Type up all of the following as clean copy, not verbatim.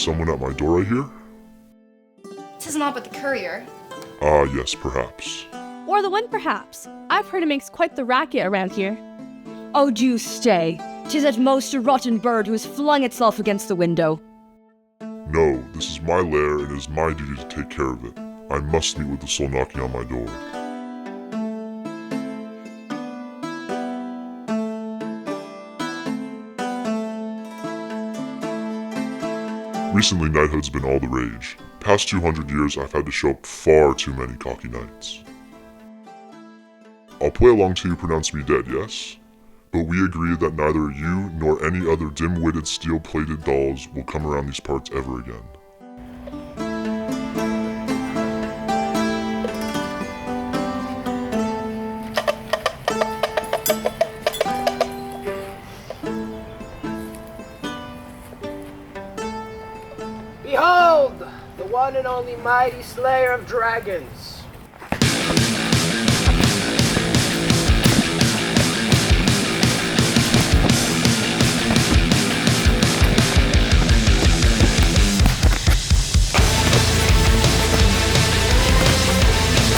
someone at my door, I hear? 'Tis not but the courier. Ah, yes, perhaps. Or the wind, perhaps. I've heard it makes quite the racket around here. Oh, do stay. 'Tis at most a rotten bird who has flung itself against the window. No, this is my lair and it is my duty to take care of it. I must meet with the soul knocking on my door. Recently, knighthood's been all the rage. Past 200 years, I've had to show up far too many cocky knights. I'll play along till you pronounce me dead, yes? But we agree that neither you nor any other dim-witted steel-plated dolls will come around these parts ever again. Behold, the one and only mighty slayer of dragons.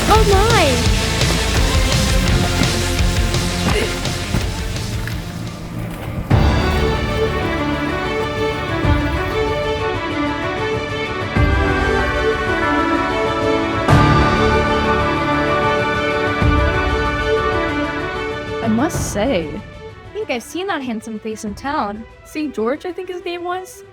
Oh my! I must say, I think I've seen that handsome face in town. St. George, I think his name was.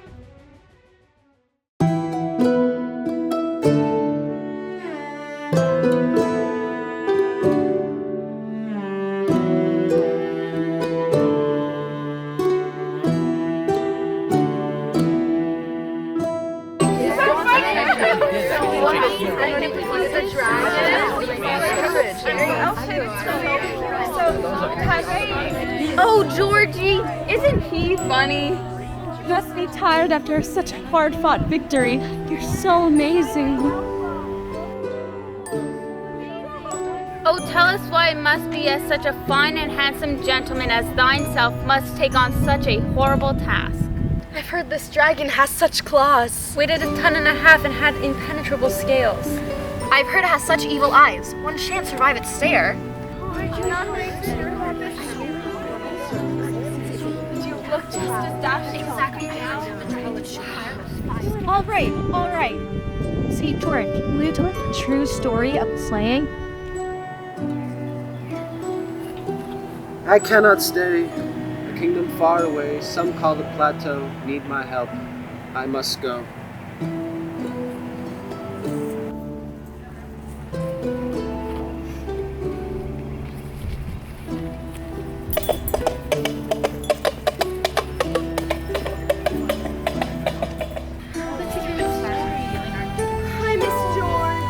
Oh, Georgie, isn't he funny? You must be tired after such a hard-fought victory. You're so amazing. Oh, tell us why it must be as such a fine and handsome gentleman as thine self must take on such a horrible task. I've heard this dragon has such claws. Weighed 1.5 tons and had impenetrable scales. I've heard it has such evil eyes. One shan't survive its stare. All right. St. George, will you tell us the true story of the slaying? I cannot stay. A kingdom far away, some call the plateau, need my help. I must go. Hi, Miss George.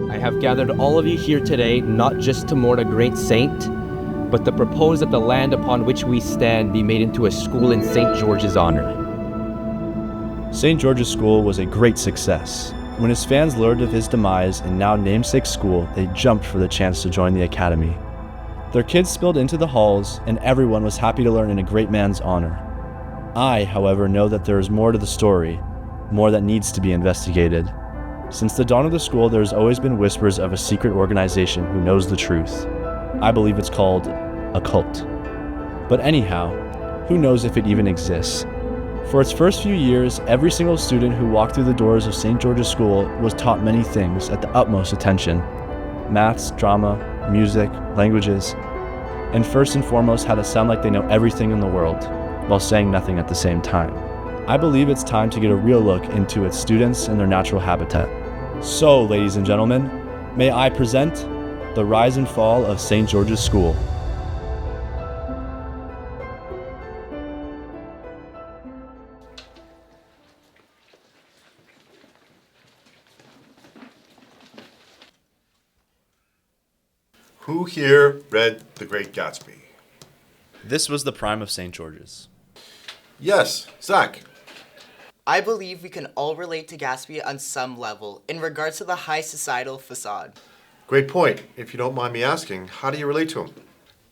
I have gathered all of you here today not just to mourn a great saint, but to propose that the land upon which we stand be made into a school in St. George's honor. St. George's School was a great success. When his fans learned of his demise and now namesake school, they jumped for the chance to join the academy. Their kids spilled into the halls, and everyone was happy to learn in a great man's honor. I, however, know that there is more to the story, more that needs to be investigated. Since the dawn of the school, there has always been whispers of a secret organization who knows the truth. I believe it's called a cult. But anyhow, who knows if it even exists? For its first few years, every single student who walked through the doors of St. George's School was taught many things at the utmost attention. Maths, drama, music, languages, and first and foremost how to sound like they know everything in the world, while saying nothing at the same time. I believe it's time to get a real look into its students and their natural habitat. So, ladies and gentlemen, may I present The Rise and Fall of St. George's School. Who here read The Great Gatsby? This was the prime of St. George's. Yes, Zach. I believe we can all relate to Gatsby on some level in regards to the high societal facade. Great point. If you don't mind me asking, how do you relate to him?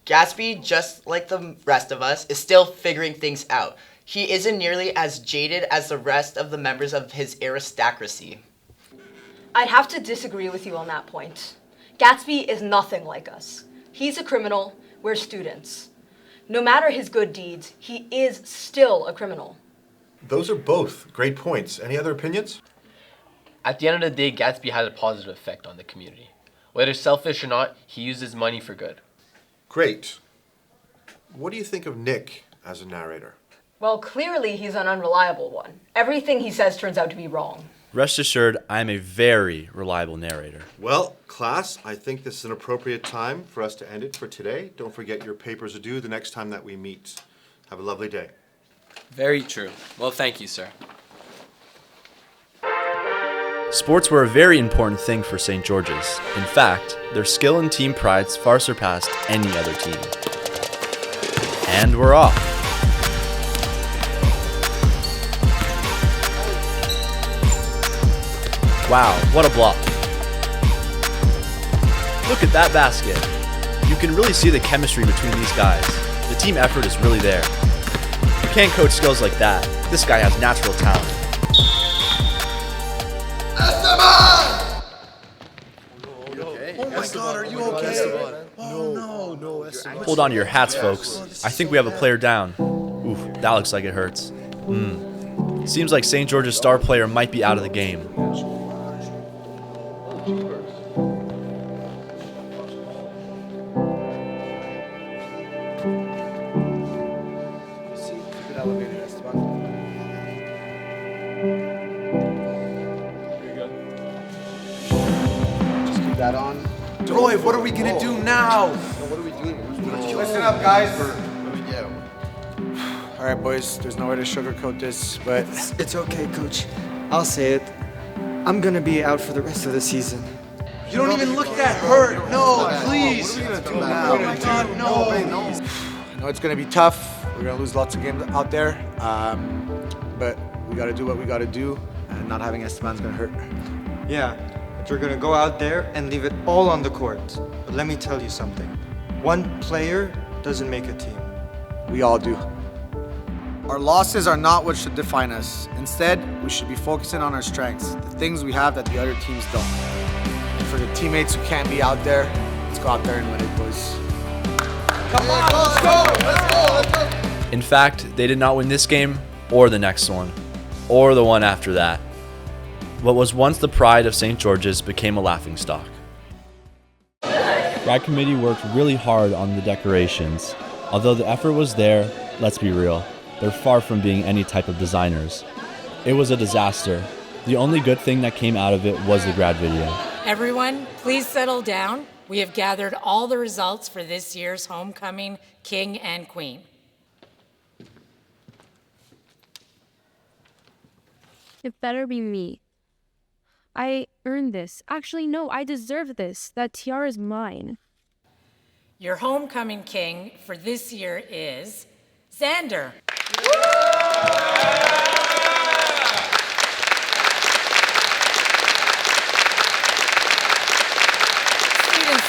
Gatsby, just like the rest of us, is still figuring things out. He isn't nearly as jaded as the rest of the members of his aristocracy. I'd have to disagree with you on that point. Gatsby is nothing like us. He's a criminal, we're students. No matter his good deeds, he is still a criminal. Those are both great points. Any other opinions? At the end of the day, Gatsby had a positive effect on the community. Whether selfish or not, he uses money for good. Great. What do you think of Nick as a narrator? Well, clearly he's an unreliable one. Everything he says turns out to be wrong. Rest assured, I am a very reliable narrator. Well, class, I think this is an appropriate time for us to end it for today. Don't forget your papers are due the next time that we meet. Have a lovely day. Very true. Well, thank you, sir. Sports were a very important thing for St. George's. In fact, their skill and team prides far surpassed any other team. And we're off. Wow, what a block. Look at that basket. You can really see the chemistry between these guys. The team effort is really there. You can't coach skills like that. This guy has natural talent. Oh my God, are you okay? Oh no, Hold on to your hats, folks. I think we have a player down. Oof, that looks like it hurts. Seems like St. George's star player might be out of the game. That on. Roy, what are we gonna do now? What are we doing? Listen up, guys. All right, boys. There's no way to sugarcoat this, but it's okay, Coach. I'll say it. I'm gonna be out for the rest of the season. you don't even look that hurt. No, please. What are we gonna do Oh now? my God, no. I know it's gonna be tough. We're gonna lose lots of games out there, but we gotta do what we gotta do, and not having Esteban's gonna hurt. Yeah, but you're gonna go out there and leave it all on the court. But let me tell you something. One player doesn't make a team. We all do. Our losses are not what should define us. Instead, we should be focusing on our strengths, the things we have that the other teams don't. And for the teammates who can't be out there, let's go out there and win it, boys. Come on, let's go! Let's go! In fact, they did not win this game, or the next one, or the one after that. What was once the pride of St. George's became a laughingstock. Grad committee worked really hard on the decorations. Although the effort was there, let's be real, they're far from being any type of designers. It was a disaster. The only good thing that came out of it was the grad video. Everyone, please settle down. We have gathered all the results for this year's homecoming king and queen. It better be me. I earned this. Actually, no, I deserve this. That tiara is mine. Your homecoming king for this year is Xander.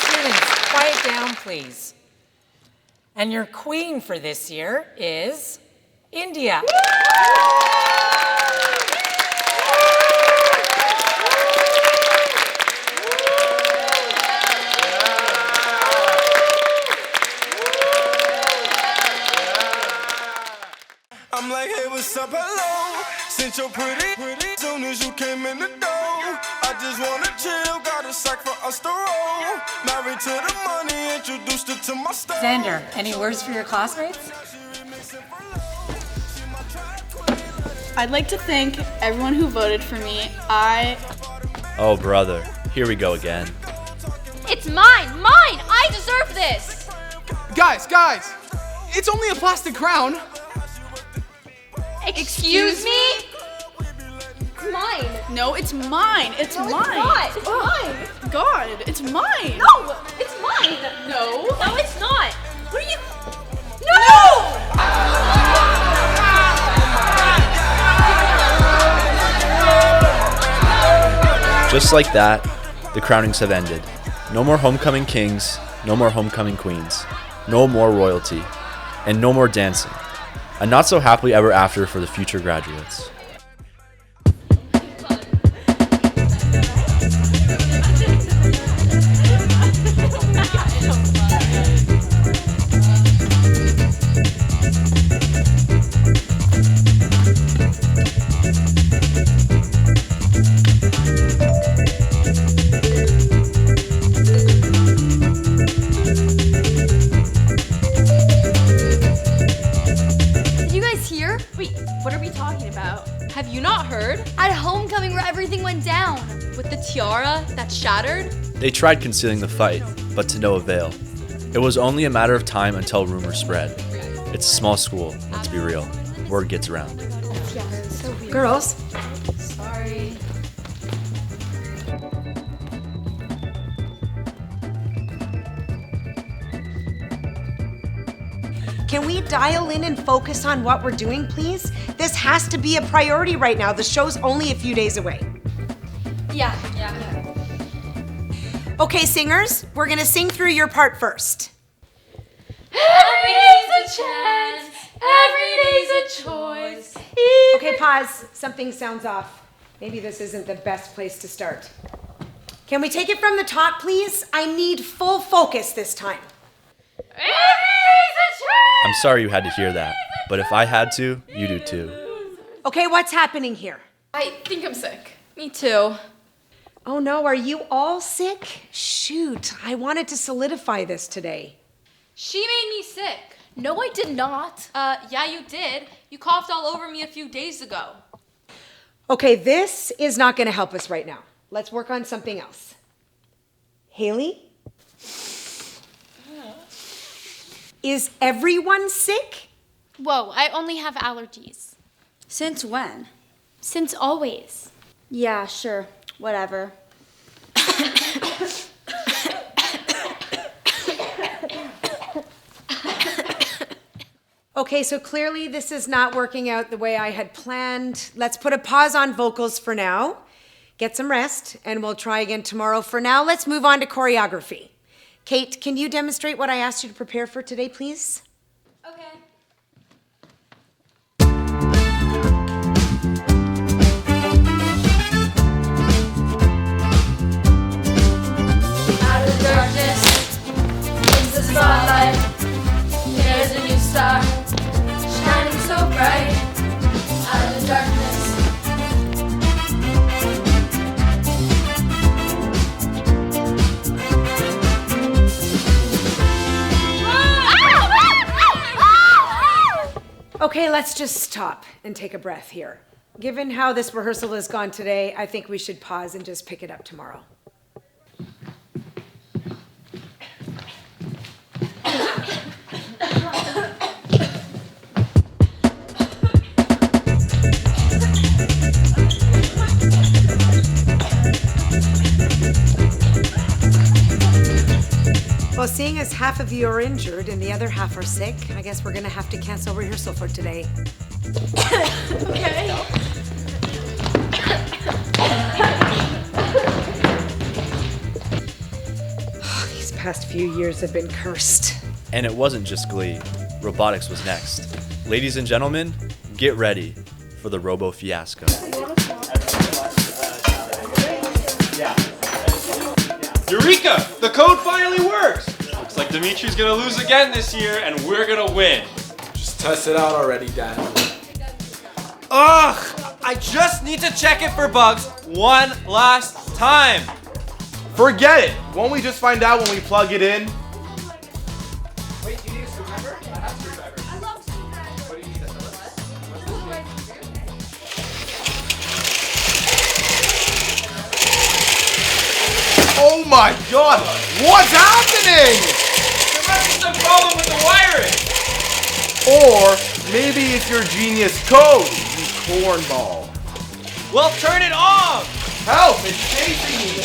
Students, quiet down, please. And your queen for this year is India. I'm like, hey, what's up, hello? Since you're pretty, soon as you came in the door, I just wanna chill, got a sack for us to roll. Married to the money, introduced her to my style. Xander, any words for your classmates? I'd like to thank everyone who voted for me. Oh brother, here we go again. It's It's mine! Mine! I deserve this! Guys! It's only a plastic crown. Excuse me? It's mine. No, it's mine. It's mine. It's not. It's mine. God, it's mine. No! It's mine! No. No, it's not! What are you... Just like that, the crownings have ended. No more homecoming kings, no more homecoming queens, no more royalty, and no more dancing. A not so happily ever after for the future graduates. What are we talking about? Have you not heard? At homecoming where everything went down. With the tiara that shattered. They tried concealing the fight, but to no avail. It was only a matter of time until rumors spread. It's a small school, let's be real. Word gets around. Girls. Sorry. Can we dial in and focus on what we're doing, please? This has to be a priority right now. The show's only a few days away. Yeah. Okay, singers, we're gonna sing through your part first. Every day's a chance, every day's a choice. Okay, pause. Something sounds off. Maybe this isn't the best place to start. Can we take it from the top, please? I need full focus this time. I'm sorry you had to hear that, but if I had to, you do too. Okay, what's happening here? I think I'm sick. Me too. Oh no, are you all sick? Shoot, I wanted to solidify this today. She made me sick. No, I did not. Yeah, you did. You coughed all over me a few days ago. Okay, this is not gonna help us right now. Let's work on something else. Haley? Is everyone sick? Whoa, I only have allergies. Since when? Since always. Yeah, sure. Whatever. Okay, so clearly this is not working out the way I had planned. Let's put a pause on vocals for now, get some rest, and we'll try again tomorrow. For now, let's move on to choreography. Kate, can you demonstrate what I asked you to prepare for today, please? Okay. Out of the darkness, into the spotlight, there's a new star, shining so bright. Out of the darkness. Okay, let's just stop and take a breath here. Given how this rehearsal has gone today, I think we should pause and just pick it up tomorrow. Well, seeing as half of you are injured and the other half are sick, I guess we're gonna have to cancel rehearsal for today. Okay. These past few years have been cursed. And it wasn't just Glee. Robotics was next. Ladies and gentlemen, get ready for the Robo Fiasco. Eureka! The code finally works! Looks like Dimitri's gonna lose again this year, and we're gonna win. Just test it out already, Dan. Ugh! I just need to check it for bugs one last time. Forget it! Won't we just find out when we plug it in? Wait, do you need a screwdriver? I have a screwdriver. I love screwdrivers. What do you need? Oh my god! What's happening? There must be some problem with the wiring. Or maybe it's your genius code, you cornball. Well, turn it off. Help, it's chasing me.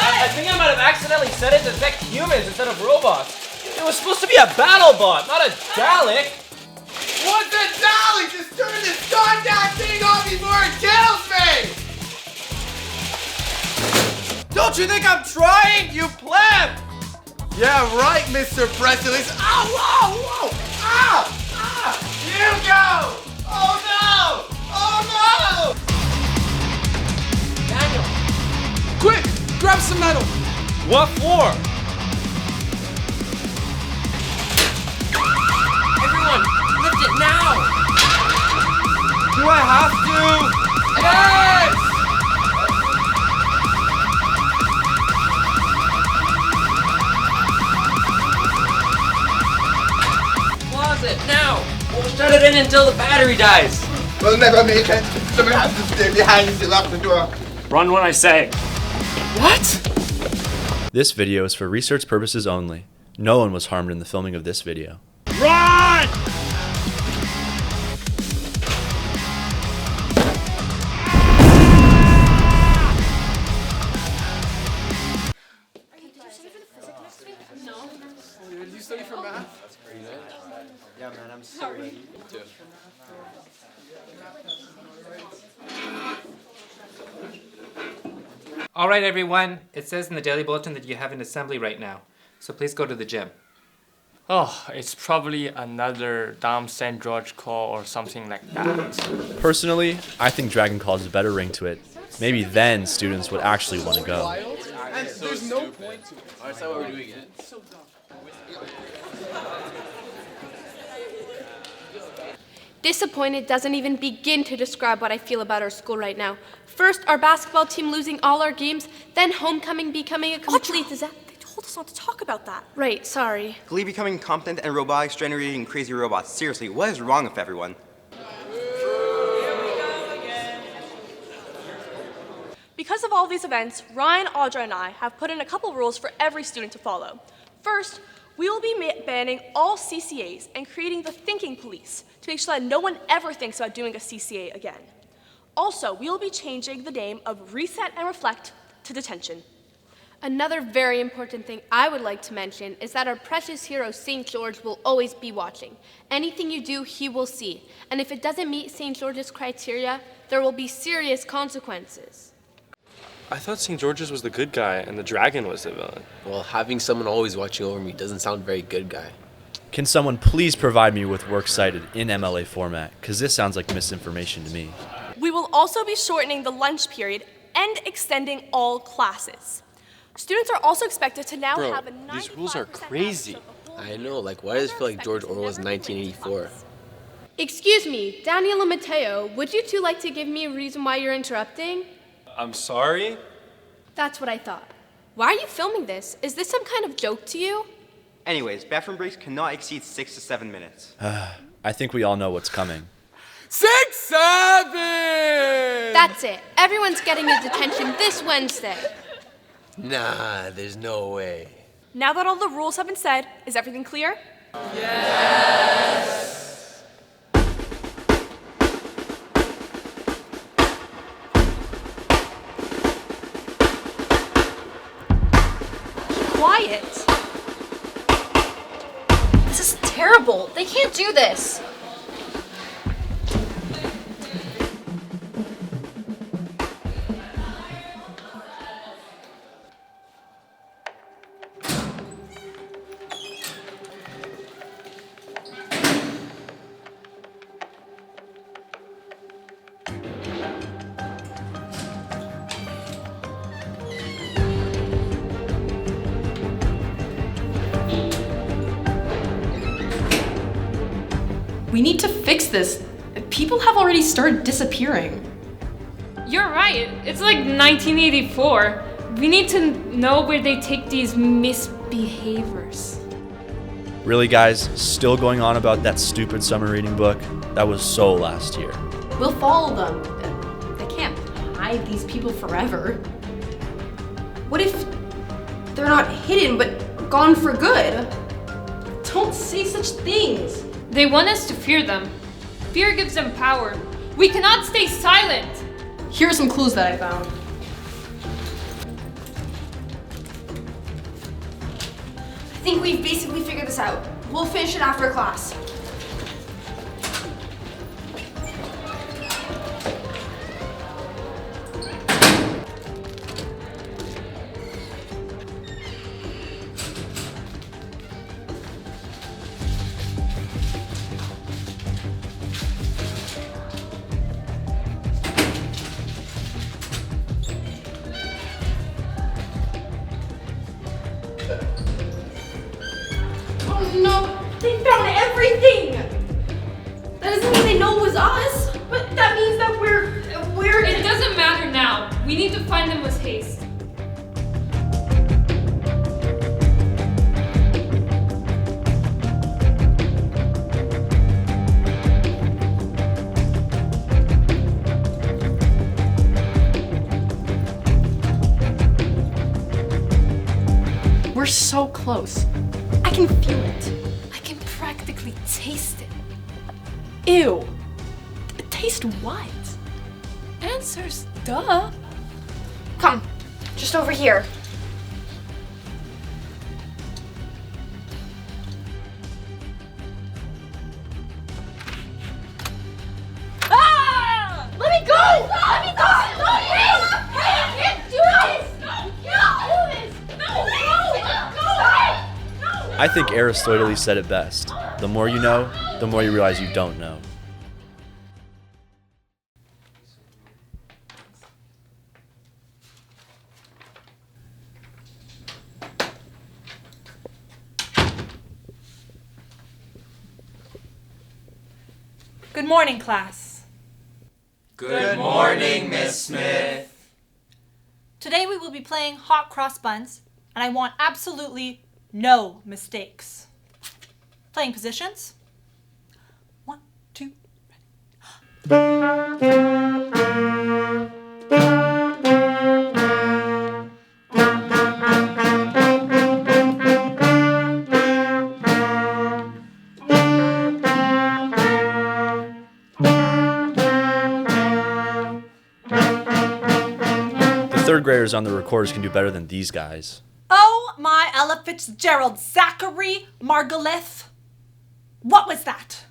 I think I might have accidentally set it to detect humans instead of robots. It was supposed to be a battle bot, not a Dalek. What's a Dalek? Just turn this goddamn thing off before it kills me! Don't you think I'm trying, you pleb? Yeah, right, Mr. Presley. Ow, whoa, whoa! Ah! Ah! You go! Oh no! Oh no! Daniel! Quick! Grab some metal! What for? Everyone, lift it now! Do I have to? Yes! Closet, now! We'll shut it in until the battery dies! We'll never make it. Someone has to stay behind to lock the door. Run when I say. What? This video is for research purposes only. No one was harmed in the filming of this video. Run! Did you study for math? That's crazy. Yeah, man, I'm so ready. Me too. All right, everyone. It says in the Daily Bulletin that you have an assembly right now. So please go to the gym. Oh, it's probably another Dom St. George call or something like that. Personally, I think Dragon Call has a better ring to it. Maybe then students would actually want to go. And there's no point to it. Alright, so what we're doing it. Disappointed doesn't even begin to describe what I feel about our school right now. First, our basketball team losing all our games, then homecoming becoming a complete disaster. They told us not to talk about that. Right, sorry. Glee becoming competent and robotics generating crazy robots. Seriously, what is wrong with everyone? Because of all these events, Ryan, Audra, and I have put in a couple rules for every student to follow. First, we will be banning all CCAs and creating the thinking police to make sure that no one ever thinks about doing a CCA again. Also, we will be changing the name of Reset and Reflect to Detention. Another very important thing I would like to mention is that our precious hero, St. George, will always be watching. Anything you do, he will see. And if it doesn't meet St. George's criteria, there will be serious consequences. I thought St. George's was the good guy and the dragon was the villain. Well, having someone always watching over me doesn't sound very good, guy. Can someone please provide me with works cited in MLA format? Because this sounds like misinformation to me. We will also be shortening the lunch period and extending all classes. Students are also expected to now have a 95% these rules are crazy. I know, like, why does it feel like George Orwell's 1984? Excuse me, Daniel and Mateo, would you two like to give me a reason why you're interrupting? I'm sorry? That's what I thought. Why are you filming this? Is this some kind of joke to you? Anyways, bathroom breaks cannot exceed 6 to 7 minutes. I think we all know what's coming. 6, 7! That's it. Everyone's getting a detention this Wednesday. Nah, there's no way. Now that all the rules have been said, is everything clear? Yes! Quiet. This is terrible. They can't do this. We need to fix this. People have already started disappearing. You're right. It's like 1984. We need to know where they take these misbehaviors. Really, guys? Still going on about that stupid summer reading book? That was so last year. We'll follow them. They can't hide hide these people forever. What if they're not hidden but gone for good? Don't say such things. They want us to fear them. Fear gives them power. We cannot stay silent. Here are some clues that I found. I think we've basically figured this out. We'll finish it after class. No, they found everything! That doesn't mean they know it was us, but that means that we're... It doesn't matter now. We need to find them with haste. We're so close. I can feel it. I can practically taste it. Ew. Taste what? Answers, duh. Come, just over here. Ah! Let me go! Let me go! No, hey, I can't do this! No, do this! No! I think Aristotle said it best. The more you know, the more you realize you don't know. Good morning, class. Good morning, Miss Smith. Today we will be playing hot cross buns, and I want absolutely no mistakes. Playing positions. 1, 2, Third graders on the recorders can do better than these guys. Oh, my Ella Fitzgerald, Zachary Margalith. What was that?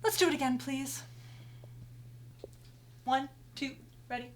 Let's do it again, please. 1, 2, ready?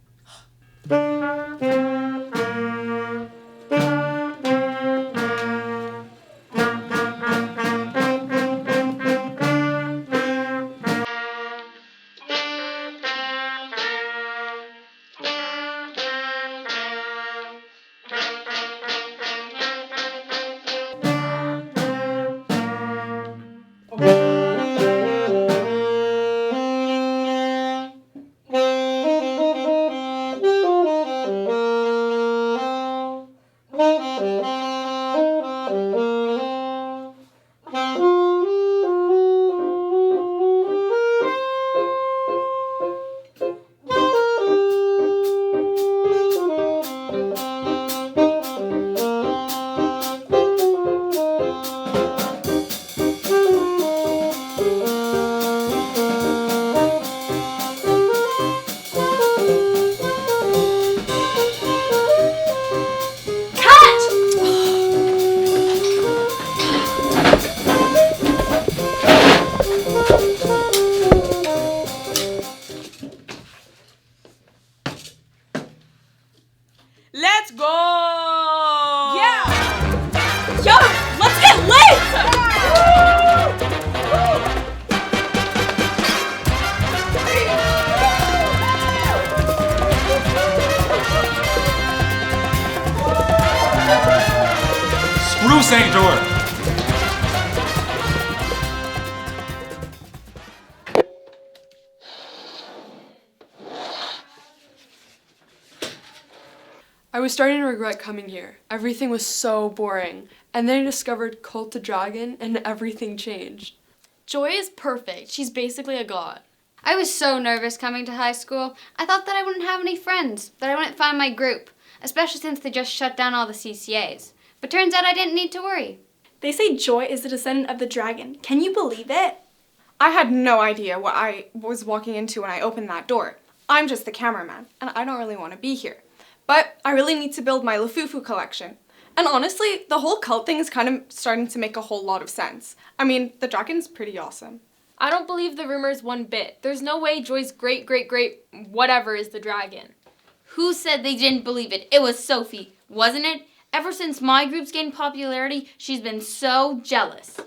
Let's go! Yeah! Yo, let's get lit! Screw St. George! I was starting to regret coming here. Everything was so boring. And then I discovered Cult of Dragon and everything changed. Joy is perfect. She's basically a god. I was so nervous coming to high school. I thought that I wouldn't have any friends, that I wouldn't find my group, especially since they just shut down all the CCAs. But turns out I didn't need to worry. They say Joy is the descendant of the dragon. Can you believe it? I had no idea what I was walking into when I opened that door. I'm just the cameraman, and I don't really want to be here. But I really need to build my Lufufu collection. And honestly, the whole cult thing is kind of starting to make a whole lot of sense. I mean, the dragon's pretty awesome. I don't believe the rumors one bit. There's no way Joy's great whatever is the dragon. Who said they didn't believe it? It was Sophie, wasn't it? Ever since my group's gained popularity, she's been so jealous.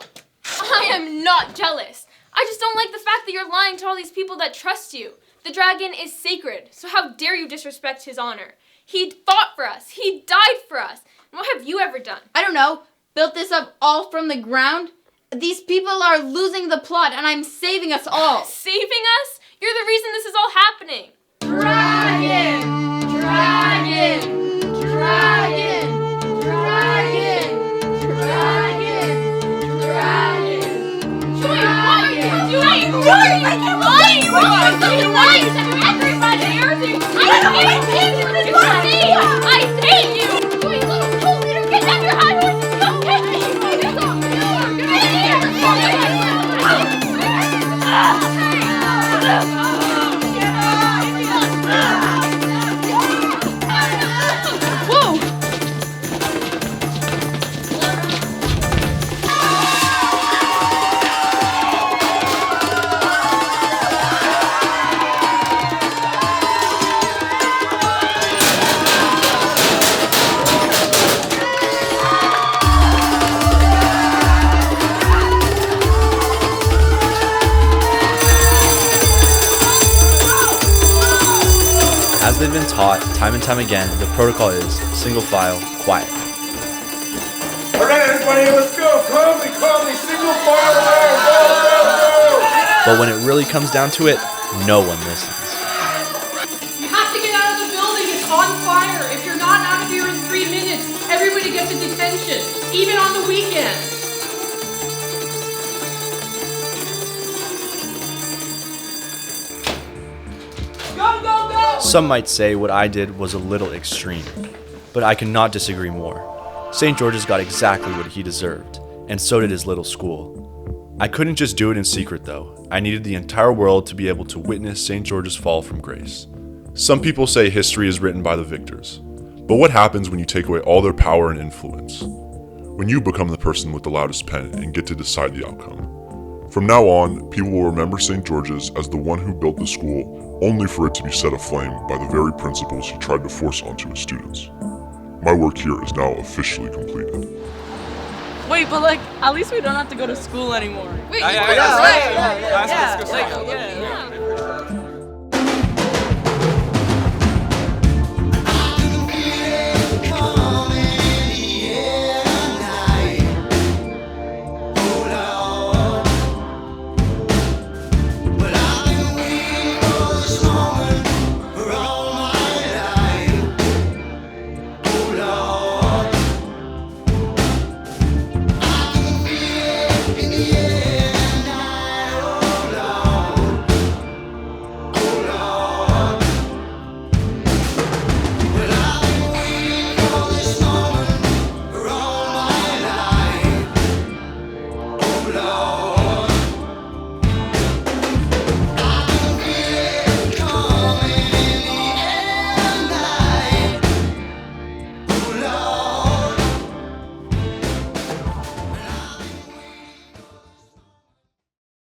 I am not jealous. I just don't like the fact that you're lying to all these people that trust you. The dragon is sacred, so how dare you disrespect his honor? He fought for us. He died for us. And what have you ever done? I don't know. Built this up all from the ground? These people are losing the plot, and I'm saving us all. Saving us? You're the reason this is all happening. Dragon! Dragon! Dragon! Dragon! Dragon! Dragon! Joy, what are you doing? What are you doing? Why are you lying to everybody? I hate you! I hate you! Joy, little cult leader, get down your high horse and come get me! As they've been taught time and time again, the protocol is single file, quiet. Alright, everybody, let's go. Calmly, single file, go. But when it really comes down to it, no one listens. You have to get out of the building. It's on fire. If you're not out of here in 3 minutes, everybody gets a detention, even on the weekends. Some might say what I did was a little extreme, but I cannot disagree more. St. George's got exactly what he deserved, and so did his little school. I couldn't just do it in secret though. I needed the entire world to be able to witness St. George's fall from grace. Some people say history is written by the victors, but what happens when you take away all their power and influence? When you become the person with the loudest pen and get to decide the outcome. From now on, people will remember St. George's as the one who built the school, only for it to be set aflame by the very principles he tried to force onto his students. My work here is now officially completed. Wait, but like, at least we don't have to go to school anymore. Wait, Lord.